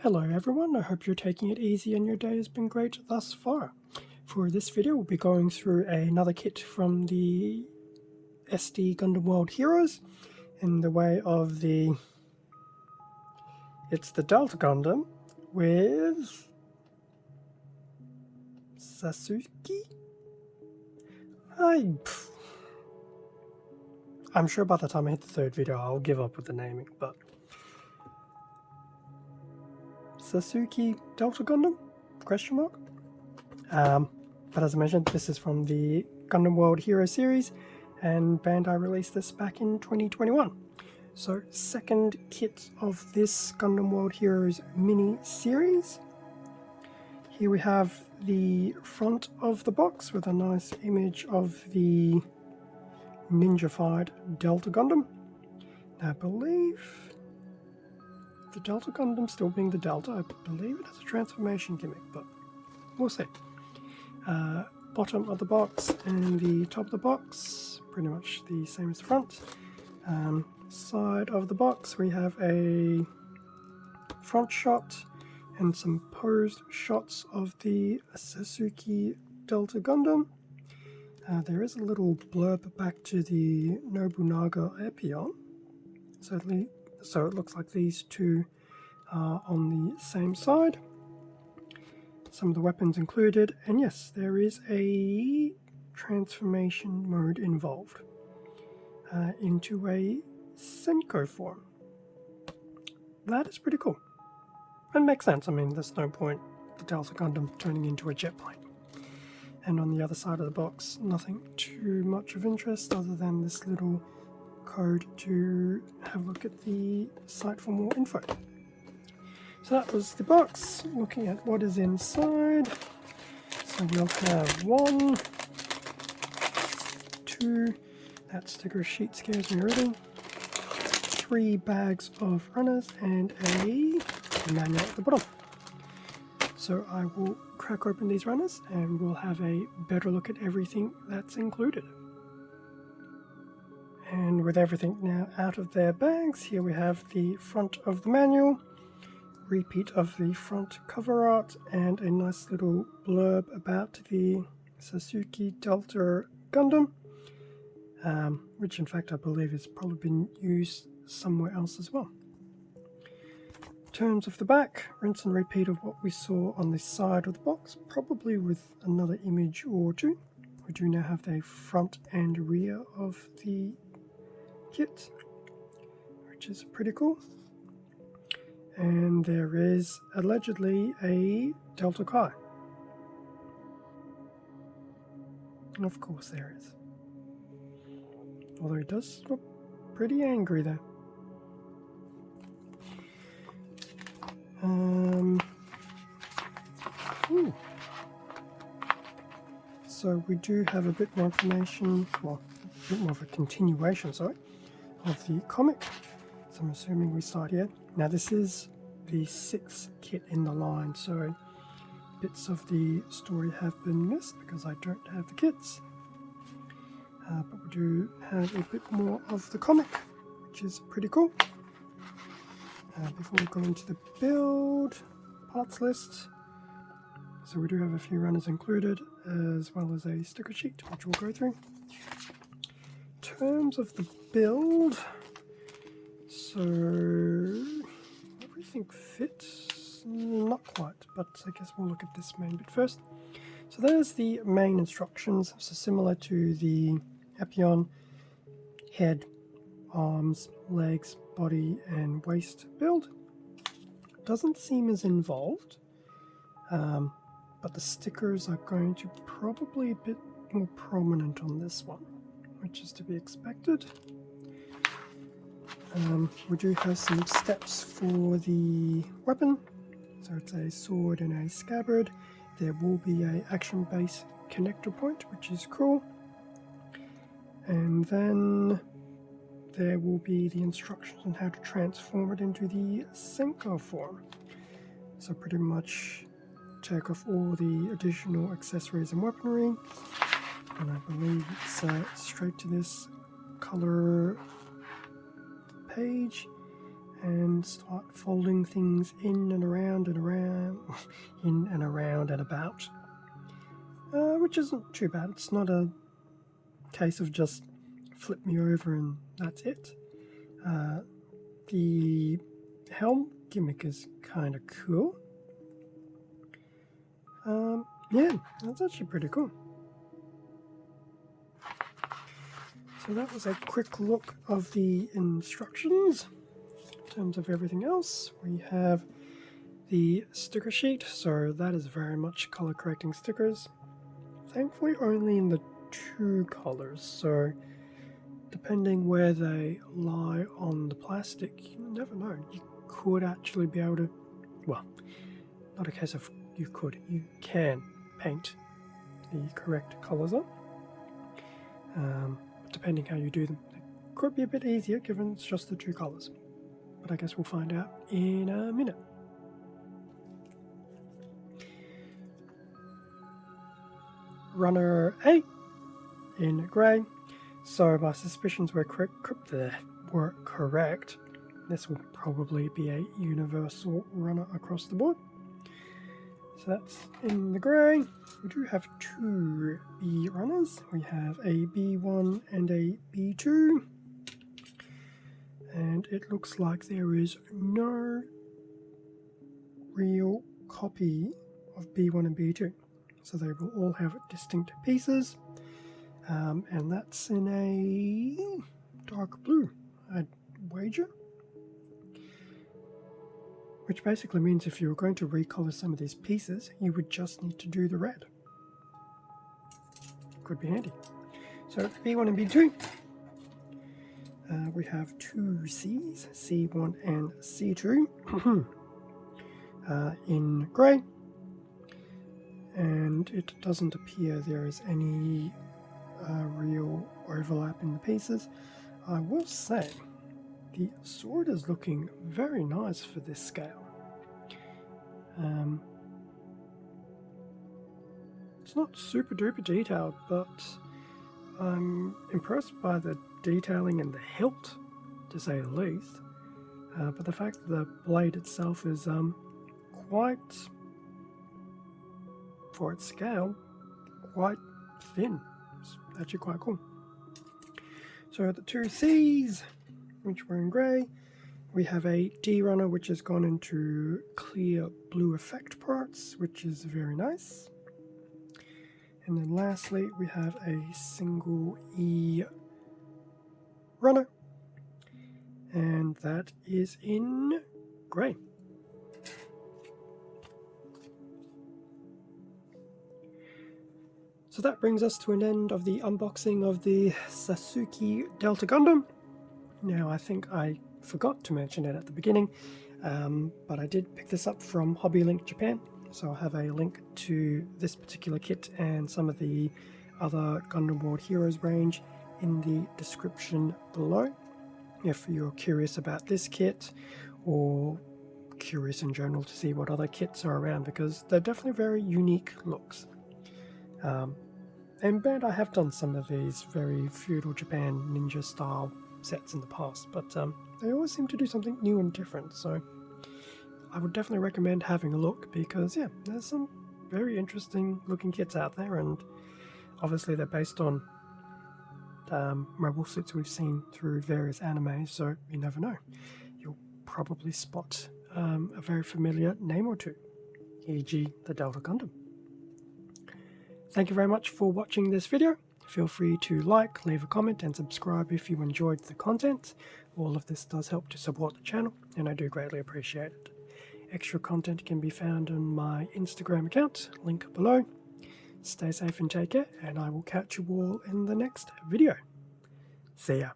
Hello everyone, I hope you're taking it easy and your day has been great thus far. For this video we'll be going through another kit from the SD Gundam World Heroes in the way of it's the Delta Gundam with Sasuke? I'm sure by the time I hit the third video I'll give up with the naming, but Sasuke Delta Gundam? Question mark? But as I mentioned, this is from the Gundam World Hero series, and Bandai released this back in 2021. So, second kit of this Gundam World Heroes mini-series. Here we have the front of the box with a nice image of the ninja-fied Delta Gundam. Now, I believe the Delta Gundam still being the Delta, I believe it has a transformation gimmick, but we'll see. Bottom of the box and the top of the box, pretty much the same as the front. Side of the box we have a front shot and some posed shots of the Sasuke Delta Gundam. There is a little blurb back to the Nobunaga Epion, so it looks like these two are on the same side. Some of the weapons included, and yes, there is a transformation mode involved into a Senko form. That is pretty cool. It makes sense. I mean, there's no point the Delta Gundam turning into a jet plane. And on the other side of the box, nothing too much of interest other than this little code to have a look at the site for more info. So that was the box. Looking at what is inside. So we'll have 1, 2, that sticker sheet scares me already, 3 bags of runners and a manual at the bottom. So I will crack open these runners and we'll have a better look at everything that's included. And with everything now out of their bags, here we have the front of the manual, repeat of the front cover art, and a nice little blurb about the Sasuke Delta Gundam, which in fact I believe has probably been used somewhere else as well. In terms of the back, rinse and repeat of what we saw on the side of the box, probably with another image or two. We do now have the front and rear of the kit, which is pretty cool. And there is allegedly a Delta Kai. Of course there is. Although he does look pretty angry there. So we do have a bit more information, well, a bit more of a continuation, of the comic. So I'm assuming we start here. Now this is the 6th kit in the line, so bits of the story have been missed because I don't have the kits. But we do have a bit more of the comic, which is pretty cool. Before we go into the build parts list, so we do have a few runners included, as well as a sticker sheet, which we'll go through. In terms of the build, so everything fits, not quite, but I guess we'll look at this main bit first. So there's the main instructions, so similar to the Epion: head, arms, legs, body and waist build. Doesn't seem as involved, but the stickers are going to probably a bit more prominent on this one, which is to be expected. We do have some steps for the weapon, so it's a sword and a scabbard. There will be a action-based connector point, which is cool, and then there will be the instructions on how to transform it into the Senko form. So pretty much take off all the additional accessories and weaponry, and I believe it's straight to this color page, and start folding things in and around and around, in and around and about, which isn't too bad. It's not a case of just flip me over and that's it. The helm gimmick is kind of cool. Yeah, that's actually pretty cool. So that was a quick look of the instructions. In terms of everything else, we have the sticker sheet, so that is very much color correcting stickers. Thankfully only in the 2 colors, so depending where they lie on the plastic, you never know. You could actually be able to, well, not a case of you could, you can paint the correct colors on. Depending how you do them, it could be a bit easier given it's just the 2 colors. But I guess we'll find out in a minute. Runner A in grey. So my suspicions were correct. This will probably be a universal runner across the board. So that's in the grey. We do have 2 B runners. We have a B1 and a B2. And it looks like there is no real copy of B1 and B2. So they will all have distinct pieces. And that's in a dark blue, I'd wager. Which basically means if you were going to recolor some of these pieces, you would just need to do the red. Could be handy. So B1 and B2. We have 2 C's, C1 and C2, in grey. And it doesn't appear there is any real overlap in the pieces. I will say the sword is looking very nice for this scale. It's not super duper detailed, but I'm impressed by the detailing and the hilt, to say the least. But the fact that the blade itself is quite, for its scale, quite thin. It's actually quite cool. So the 2 C's, which were in grey, we have a D runner which has gone into clear blue effect parts, which is very nice. And then lastly, we have a single E runner, and that is in grey. So that brings us to an end of the unboxing of the Sasuke Delta Gundam. Now, I think I forgot to mention it at the beginning, but I did pick this up from Hobby Link Japan. So I'll have a link to this particular kit and some of the other Gundam World Heroes range in the description below. If you're curious about this kit, or curious in general to see what other kits are around, because they're definitely very unique looks. And Bandai have done some of these very feudal Japan ninja style sets in the past, but they always seem to do something new and different, so I would definitely recommend having a look, because yeah, there's some very interesting looking kits out there, and obviously they're based on mobile suits we've seen through various animes, so you never know. You'll probably spot a very familiar name or two, e.g. the Delta Gundam. Thank you very much for watching this video. Feel free to like, leave a comment and subscribe if you enjoyed the content. All of this does help to support the channel, and I do greatly appreciate it. Extra content can be found on my Instagram account, link below. Stay safe and take care, and I will catch you all in the next video. See ya.